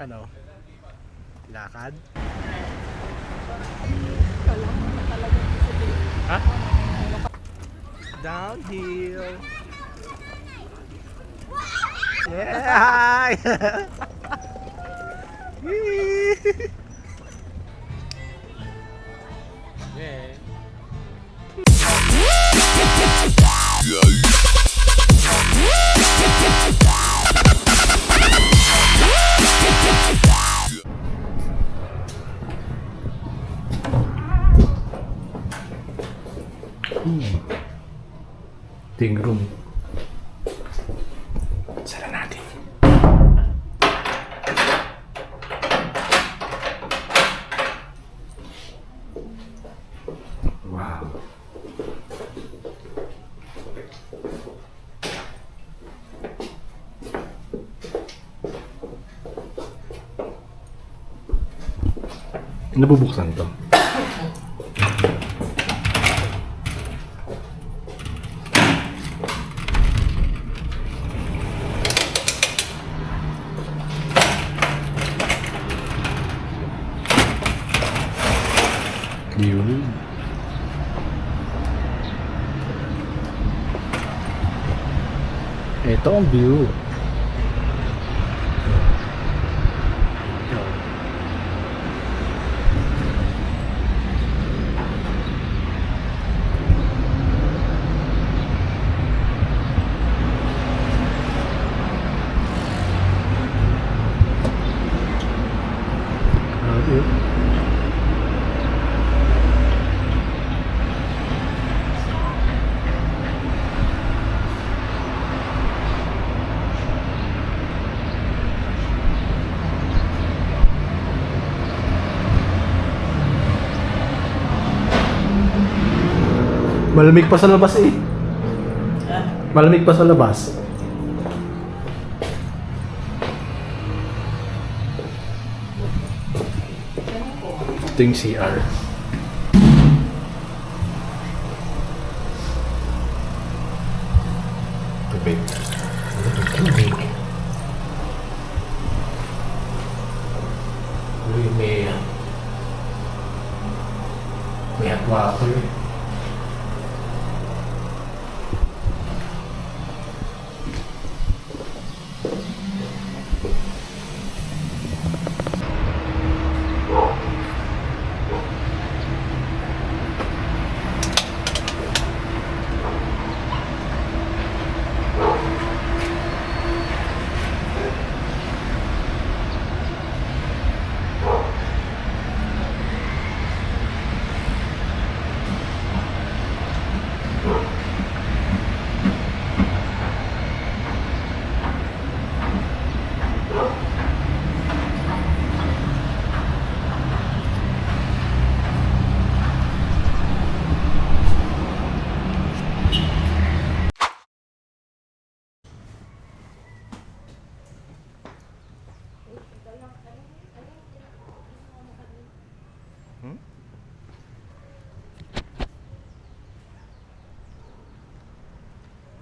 Ano? Lakad? Ha? Downhill. Yeah! Yeah. Ting room. Sara natin. Wow. Nabubuksan to. Yun. Ito ang view. Malamig pa sa labas eh. Malamig pa sa labas. Ito yung CR. Tubig. Tubig. Uy, may atwa ako eh.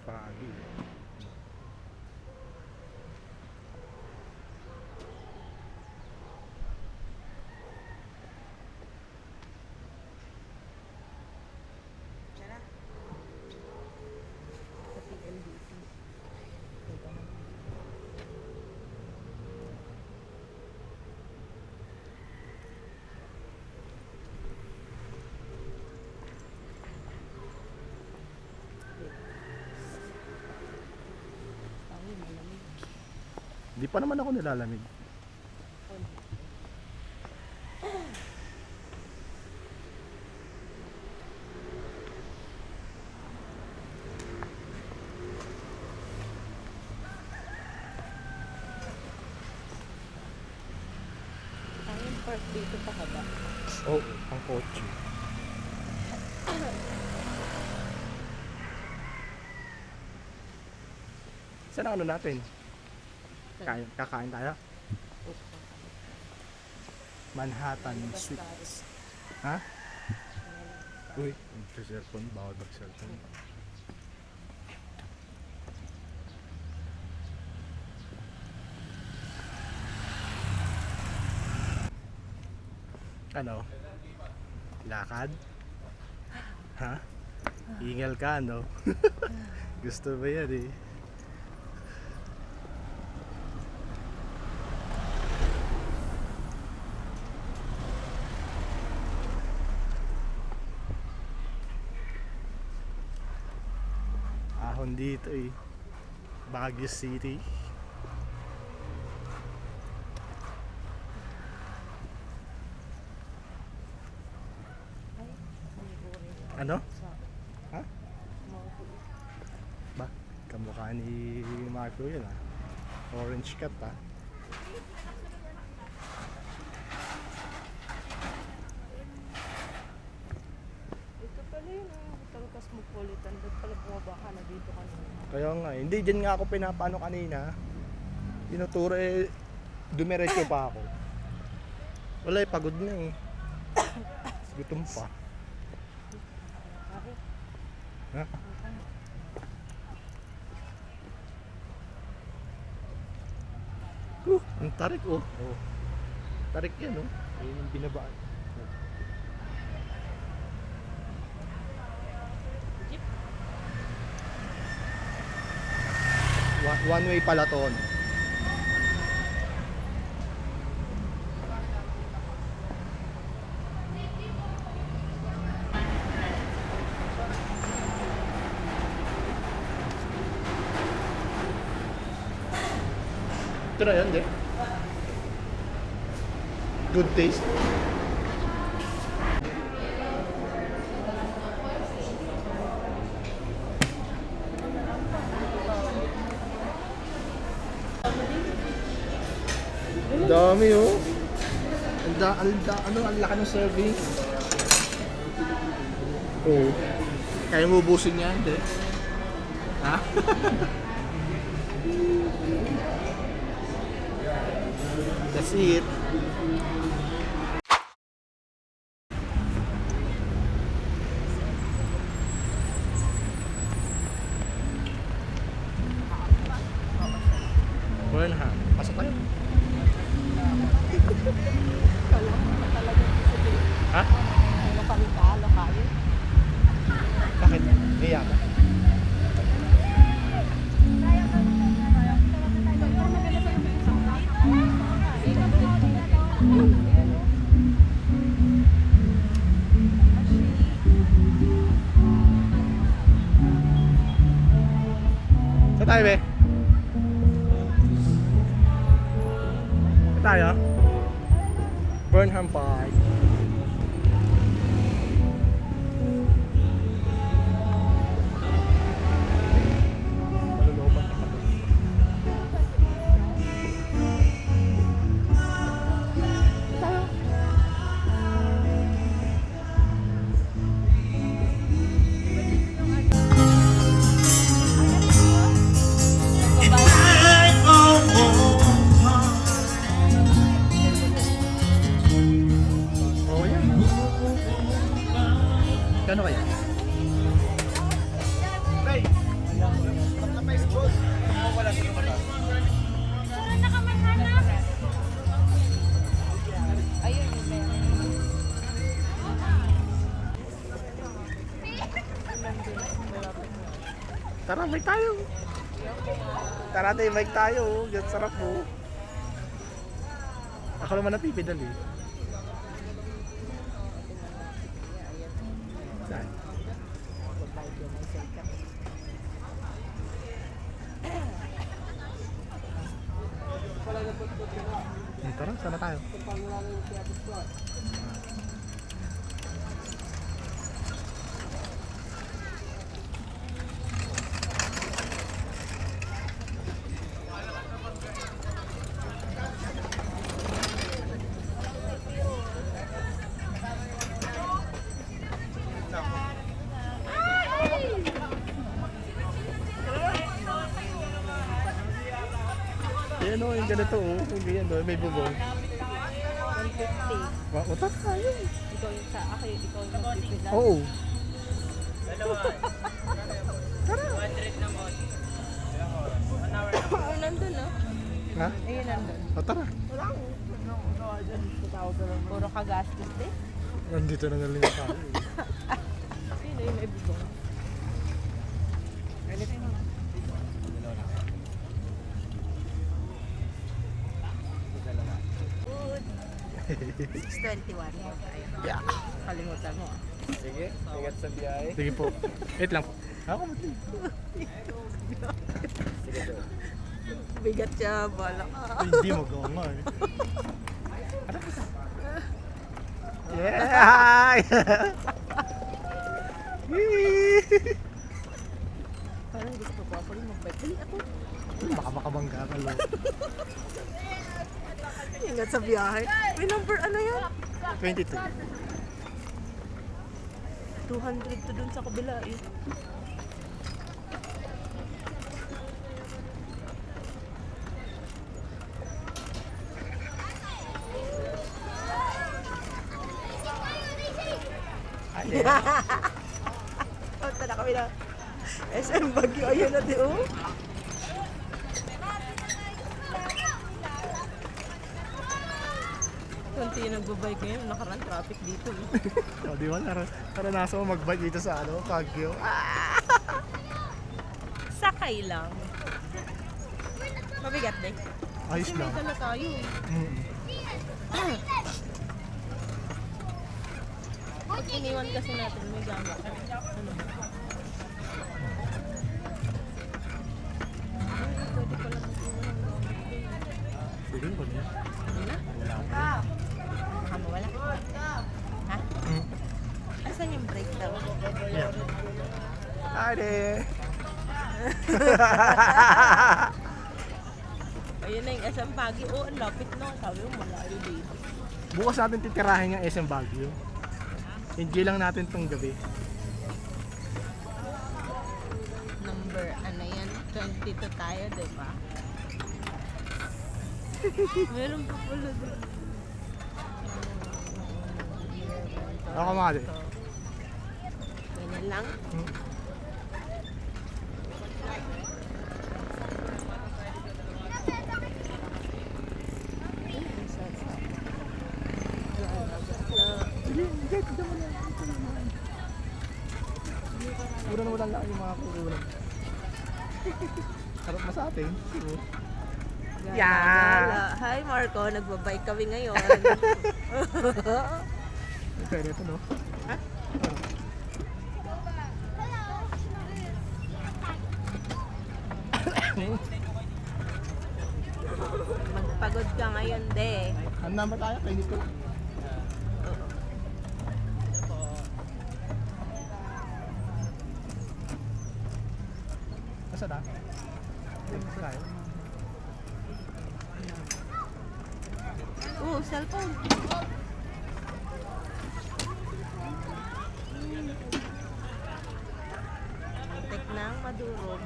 Foggy. Di pa naman ako nilalamig. Ang park dito pa ka ba? Oo, ang kotse. Saan ang ano natin? Kakain tayo? Manhattan Sweets. Ha? Uy, mag-cellphone. Bawal mag-cellphone. Ano? Lakad? Ha? Hingal ka, no? Gusto ba yan eh? Ahon dito eh. Baguio City. Ano? Ha? Ba? Kamukha ni Marco yun ah. Orange cat ah. Ito pala yun ang Hotel Cosmopolitan. Ba't pala bumaba ka na dito kanina? Kaya nga eh. Hindi, dyan nga ako pinapano kanina. Tinuturo eh. Dumiretso pa ako. Wala eh, pagod na eh. Gutom pa. Bakit? Ha? Ang tarik oh. Oh. Tarik yan oh. Ayun yung binabaan. Jeep? One way pala to. No? Ito na yan, di? Good taste. Dami oh. Ang laki ng serving. Oh. Kaya mo ubusin yan, di? Ha? That's it. Burnham. Pasok tayo. Kala mo talaga sabihin. Ha? Lokal ka, lokal. Bakit? Iyak ka? Saan tayo, be? Saan tayo? Burnham Park. Malulooban na kami. Oo yan. Kano kaya? Ayun, yung meron. Tara, bike tayo. Tara, tayo, bike tayo. Gan sarap mo. Ako naman napipidal eh. Saan? Tara, sana tayo. Yan o, yung ganito o. Yung ganyan o, may bubong. 150. Utak tayo. Ikaw yung sa akin, ikaw yung magpipila. Oo. Oh, nandun no? Ha? Ayun, nandun. O tara. Puro kagastos eh. Nandito na nga lang tayo. Sino yung naibigong? Good. 621. Yeah. Kalimutan mo. Sige, ingat sa biyahe. Sige po. Wait lang po. Ako matli. Sige po. Bigat siya, bala ka. Hindi magawa nga eh. Yeah! Parang gusto ko ako rin mag-bike. Dali ako. Baka makabangga ka lo. Ingat sa biyahe. May number ano yan? 22. 200 to dun sa kabila eh. Ay, Punta na kami na SM Baguio. Ayun na di oh. Kunti yung nagbabike ngayon. Nakaraan traffic dito eh. oh, di ba? Naranasan mo mag-bike dito sa ano, Baguio. Sakay lang. Mabigat din. Ayos Kasi may lang. dala tayo eh. Pag iniwan kasi natin, may gamit. Ano ba? Ay, pwede pala mag-iwan ng gamit. Sige, ba niya? Ano na? Wala ko. Baka mawala. Ha? Asan yung brake daw? Yeah. Hi there! Ayun na yung SM Baguio. Oh, ang lapit no. Sabi mo, malayo dito. Bukas natin titirahin yung SM Baguio. Enjoy lang natin tong gabi. Number, ano yan? 22 tayo, diba? Meron pa pala doon. Ako mga di. Ganyan lang. Puro na walang laki yung mga kukulang. Sarap na sa atin. Sige. Gala. Hi Marco, nagbabike kami ngayon. Pwede ito, no? Ha? Magpagod ka ngayon, de. Handa ba tayo? Kainis ko lang. Asa na? Kainis tayo. Cellphone. Tek nang madurog.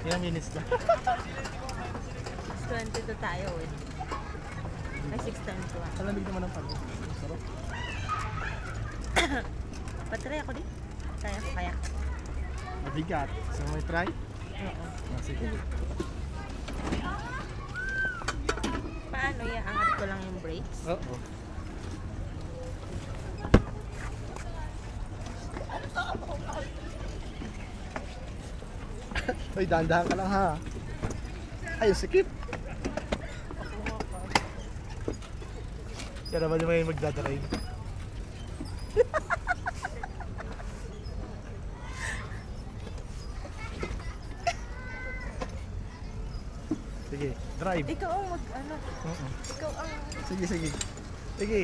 Ilang minutes na? 22 tayo eh. Ay, 6:10 Malamig naman ang palo. Sarap. Patry ako din. Kaya. Mabigat. So may try? Oo. Oh, sige. Paano yan? Angat ko lang yung brakes. Oo. Uy, dahan-dahan ka lang ha. Ay, sikip. Kaya naman yung magdadrive. Sige, drive. Ikaw ang ano? Oo. Ikaw ang... Sige, sige. Sige.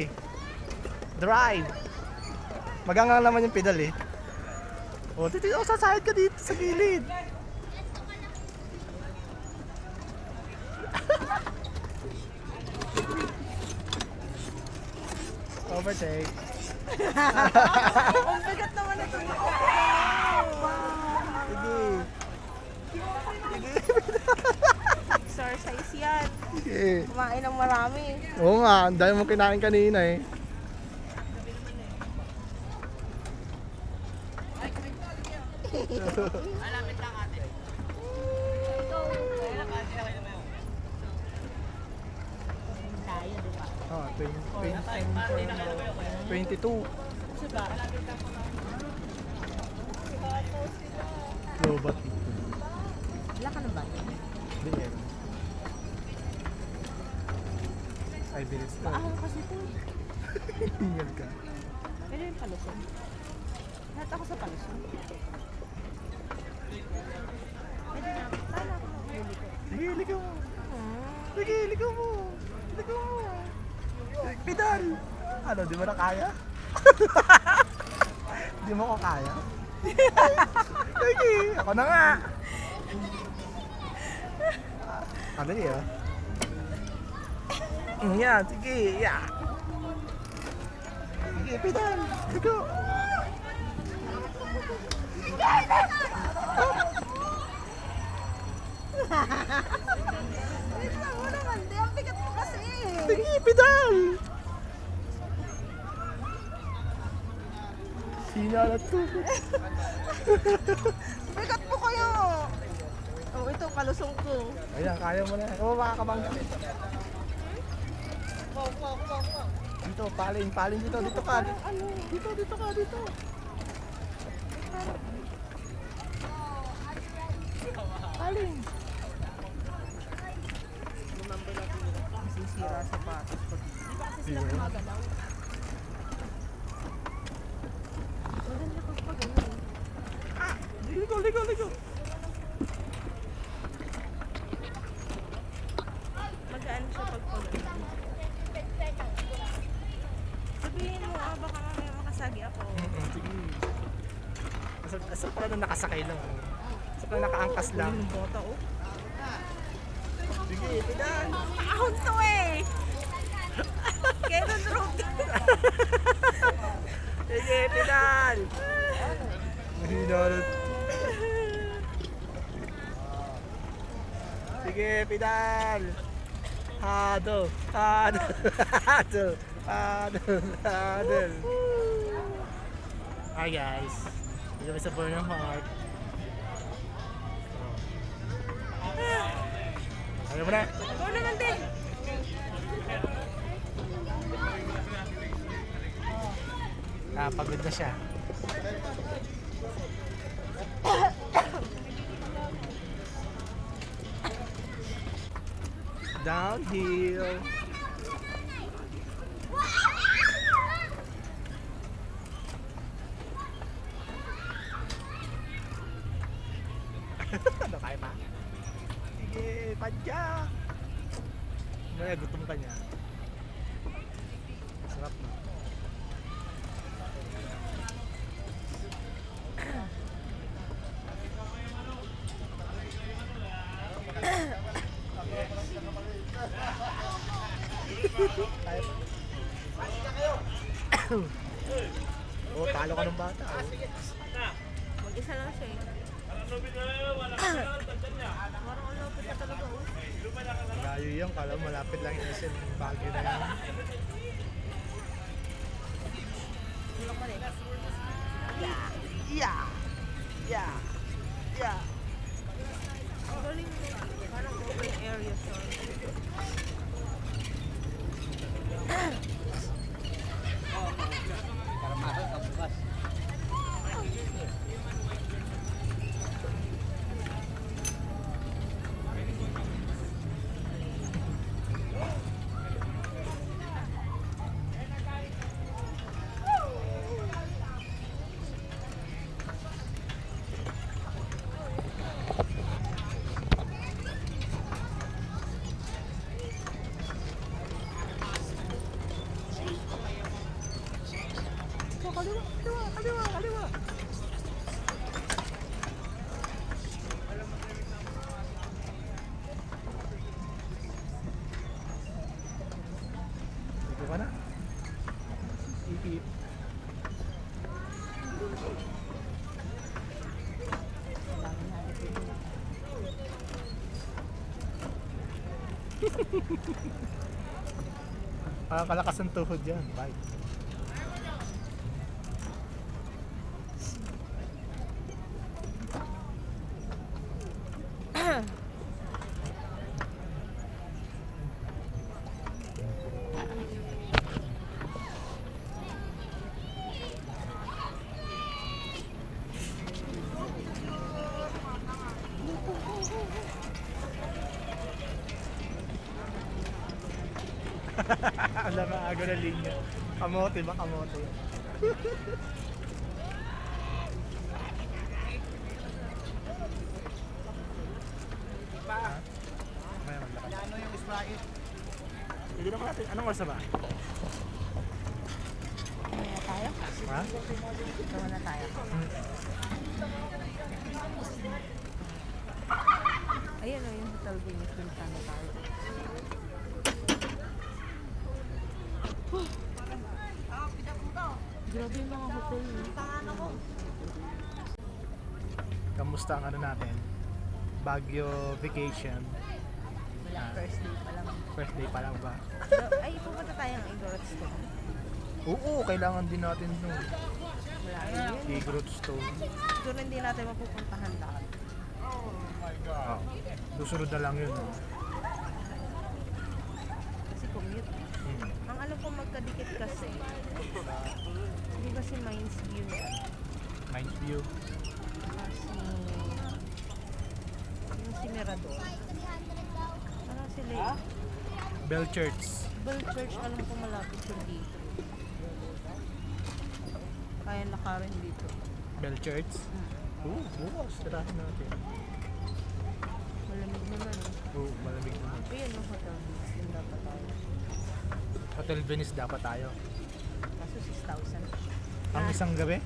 Drive. Magangang naman yung pedal eh. O, sasahid ka dito sa gilid. Overtake. Ang bigat naman ito. Sige. Exercise yan. Sige. Kumain ng marami. Oo nga, ang dami mong kinain kanina eh. Tayo, di ba? Ah, 22. Diba? Lobat. Wala ka ng bata? Hindi yan. Ay, bilis na. Paahon kasi ito. Hingal ka. Pero yung palusong. Lahat ako sa palusong. Pwede na. Paano ako maghuli ko? Sige, ligaw mo. Sige, ligaw mo. Ligaw mo. Pedal. Ano, di mo na kaya? Di mo ko kaya? Sige, ako na nga. Dali ah. Yan, sige, yeah. Sige, pedal. Ligaw. Wait lang mo naman. Di, ang bigat mo kasi. Sige, pedal. Sinalat ko. Bigat mo kayo. Oh, ito, palusong ko. Ayan, kaya mo na. Oo, makakabangga. Dito, palin dito, dito ka. Dito ka, dito. Palin. Masisira sa patos ko. Di ba kasi sila Sira. kumagalaw? Maganda kapag ano. Ligo. Magaan siya pag pagano. Sabihin mo, baka mamaya makasagi ako. Sige. Asa pala na nakasakay lang. Asa pala nakaangkas lang. Yung bota, oh. Sige, pedal. Ahon to eh! Kevin Rook! Sige, pedal. Mahinalat. Sige, pedal. Hado. Hi guys. Dito kami sa Burnham Park. Ayaw mo na. Ikaw naman din! Pagod na siya. Downhill. Ano kaya pa? Sige, padya. May gutom ka niya. Sarap na. Oh, talo ka ng bata. Oh. Mag-isa lang siya eh. Parang ang lupit na talaga oh. Layo yan, kala mo malapit lang yung SM Baguio na yan. Tulak mo rin. Yeah. Ang galing mo. Parang open area siya. Kaliwa. Dito ka na. Ipip. Kalakas ang tuhod dyan. Bye. Alam nga aga na linya. Kamote ba kamote? May maglakad. Ano yung Sprite? Hindi naman natin. Anong oras na ba? Kaya tayo? Ha? Gawa na tayo. Ayan o, yung Hotel Venus. Punta na tayo. Grabe yung mga hotel. Kamusta ang ano natin? Baguio vacation. Wala, first day pa lang. First day pa lang ba? Ay, pupunta tayo ng Igorot Stone. Oo, kailangan din natin nun. Wala rin yun. Igrot Stone. Doon hindi natin mapupuntahan lahat. Oh. Susunod na lang yun. No? Kasi commute. Ang alam ko magkadikit kasi. Hindi ba si Mines View yan? Mind view. Kasi yung si Mirador. Parang sila eh. Bell Church. Bell Church, alam ko malapit yung dito. Kaya lakarin dito. Bell Church. Oo, bukas. Tirahin natin. Malamig naman eh. Oo, malamig naman. Ayan yung Hotel Venus. Yung dapat tayo. Hotel Venice dapat tayo. Kaso 6,000. Ang isang gabi?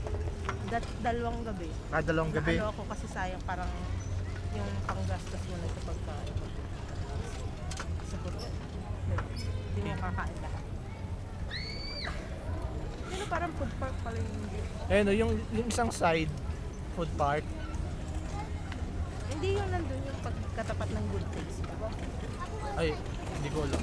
Dalawang gabi. Dalawang gabi. Ano ako kasi sayang parang yung panggastos mo na sa pagkain. Sa hotel. Diba? Hindi mo kakain lahat. Pero parang food park pala yung hindi. Eh no, yung isang side, food park. Hindi yung nandun yung pagkatapat ng good taste ba? Ay, hindi ko alam.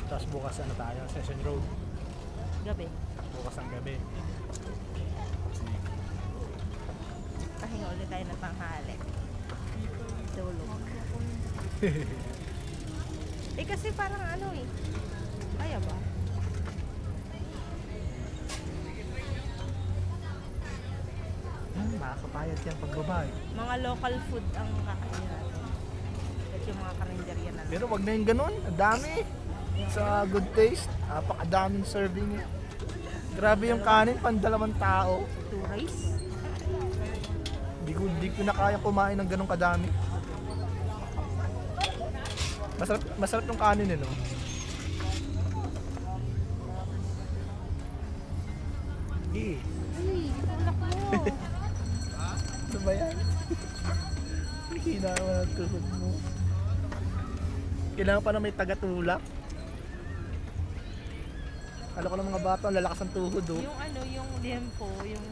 Tapos bukas ano tayo, Session Road. Gabi. Bukas ang gabi. Pahinga ulit tayo ng tanghali. Tulog. Eh kasi parang ano eh. Kaya ba? Makakapayat yan pagbaba eh. Mga local food ang kakainin natin. At yung mga karinderya na lang. Pero wag na yung ganun, ang dami. Sa good taste, napakadaming serving. Grabe yung kanin, pandalawang tao. 2 rice. Di ko na kaya kumain ng ganun kadami. Masarap yung kanin eh, no? Eh, Uy, tulak mo. ano ba yan? Hina naman ang tuhod mo. Kailangan pa na may tagatulak. Alam ko ng mga bata, ang lalakas ang tuhod, oh. Yung ano, yung liempo, yung...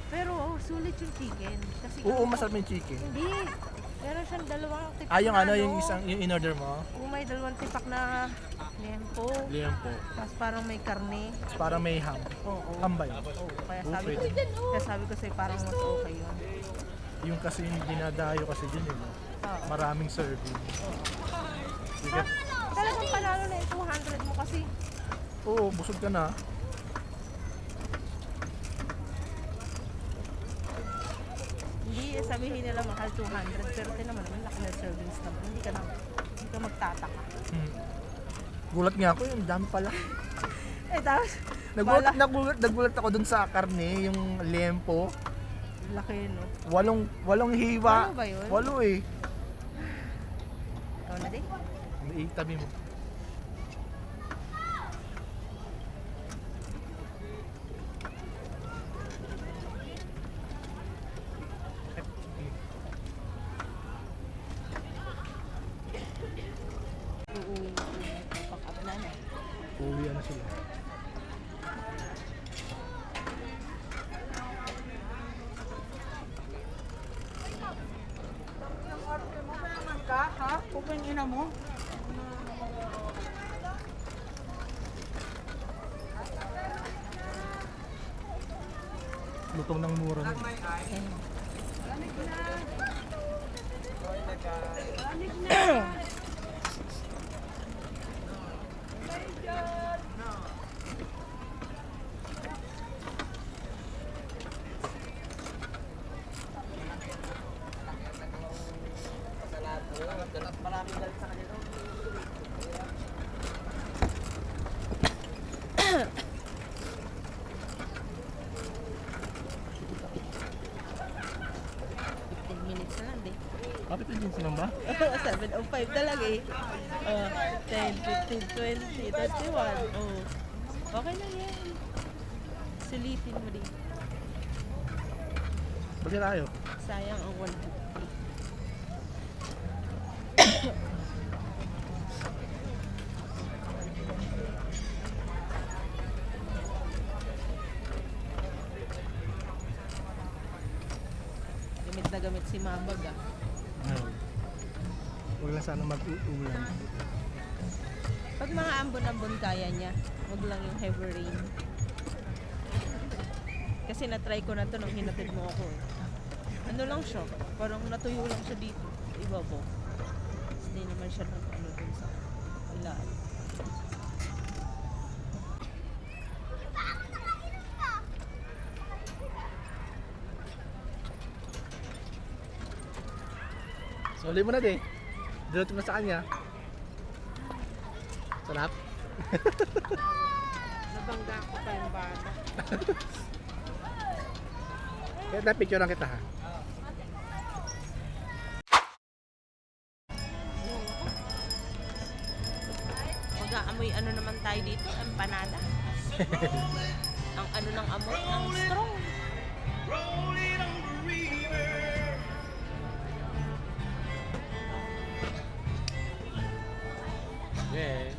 Pero sulit yung chicken. Kasi Oo, masarap yung chicken. Hindi. Meron siyang dalawang tipak Ah, yung na ano, yung isang, yung in-order mo? Oo, may dalawang tipak na liempo. Liempo. Tapos parang may karne. Para may ham. Oo. Ham ba yun? Oo. Kaya Oo, sabi ko, pwede. sa'yo parang mas okay yun. Yung kasi yung dinadayo kasi dun, eh, no? Oo. Maraming serving. Sige. Talagang panalo na yung 200 mo kasi. Oo, busog ka na. Hindi sabihin nila mahal 200 pero tinaman naman laki na servings naman. Hindi ka magtataka. Gulat nga ako, yung dami pala. Eh tapos, Nagulat ako dun sa karne, yung liempo. laki no. Walong hiwa. Walo ba yun? Walo eh. Ikaw na din. Itabi mo. Pack up na na. Uwi na sila. Ha? Pupin ina mo? Lutong ng mura na. Minutes na lang din. Kapit na din silang ba? 7:05 talaga eh. 10, 15, 20, 21. Oh. Okay lang yan. Sulitin mo din. Bali tayo. Sayang ang 150. Gamit na gamit si Mambag ah. Huwag lang sana mag-uulan. Pag mga ambon-ambon kaya niya, wag lang yung heavy rain. Kasi na-try ko na to nung hinatid mo ako eh. Ano lang siya, parang natuyo lang siya dito. Iba po. Hindi naman siya nag ano dun sa ilaan. Suli mo na din. Dilutin mo sa kanya. Sarap. Nabangga ko pa yung bata. Kaya na-picture lang kita ha. Mag-aamoy ano naman tayo dito, empanada. Ang ano ng amoy, ang strong. Yeah.